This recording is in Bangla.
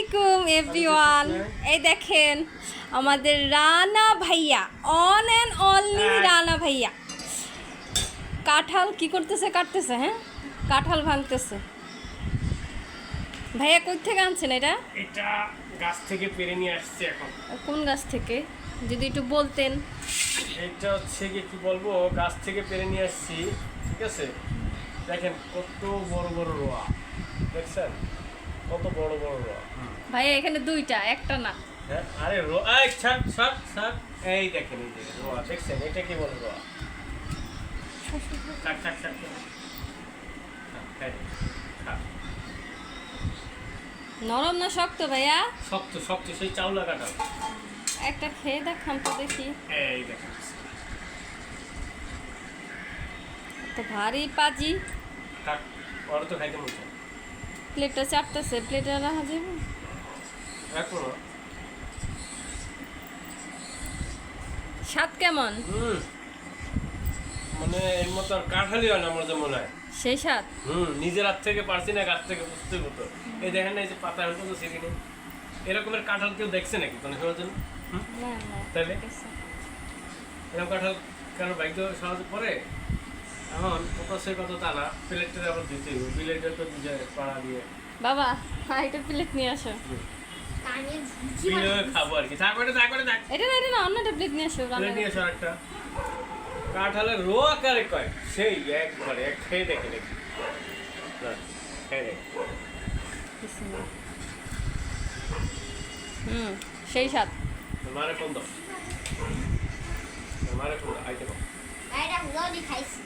আলাইকুম এভরিওয়ান। এই দেখেন আমাদের রানা ভাইয়া, অন অ্যান্ড অনলি রানা ভাইয়া কাঁঠাল কি করতেছে, কাটতেছে। হ্যাঁ, কাঁঠাল ভাঙতেছে। ভাইয়া কই থেকে আনছেন এটা? এটা গাছ থেকে পেরে নিয়ে আসছে। এখন কোন গাছ থেকে যদি একটু বলতেন। এটা হচ্ছে কি বলবো, গাছ থেকে পেরে নিয়ে আসছি। ঠিক আছে, দেখেন কত বড় বড় রোয়া, দেখছেন কত বড় বড় রোয়া। ভাইয়া এখানে দুইটা, একটা না। হ্যাঁ, আরে রোয়া, এই ছাড় ছাড় ছাড়, এই দেখেন এই যে রোয়া, দেখছেন এটা কি বলে রোয়া। থাক থাক থাক, নরম না শক্ত ভাইয়া? শক্ত শক্ত, সেই চাউলা কাঁঠাল। একটা খেয়ে দেখান তো দেখি। এই দেখেন তো ভারী পাজি। থাক, ওরা তো খাইতে মন চায়। প্লেটটা চাপতেছে, প্লেটে রাখা যাবে? রাখবো না। স্বাদ কেমন? মানে এর মতো আর কাঁঠালই হয় না আমার যা মনে হয়। সেই স্বাদ। নিজের হাত থেকে পারছি না, গাছ থেকে বুঝতে হতো। এই দেখেন না, এই যে পাতা অল্প তো সেখানে এরকমের কাঁঠাল কেউ দেখছে নাকি কোনো সময়ের জন্য? না না, তাহলে ঠিক আছে। এরকম কাঁঠাল কারো বাইক সহজে পরে। এখন কত সে কত তা না, প্লেটটা আবার দিতে হবে, প্লেটটা তো নিজে পাড়া দিয়ে বাবা একটা প্লেট নিয়ে আসো। পিলে খাবো আর কি। থাক ওটা, থাক ওটা, থাক। এটা না, এটা না, অন্য একটা প্লেট নিয়ে আসো। প্লেট নিয়ে এসো একটা। কাঁঠালের রো আকারে কয় সেই একবারে এক খেয়ে দেখে দেখি, খেয়ে দেখি। সেই স্বাদ। মারে কোন দাও, মারে কোন দাও, আইতে পারো। খাইছি।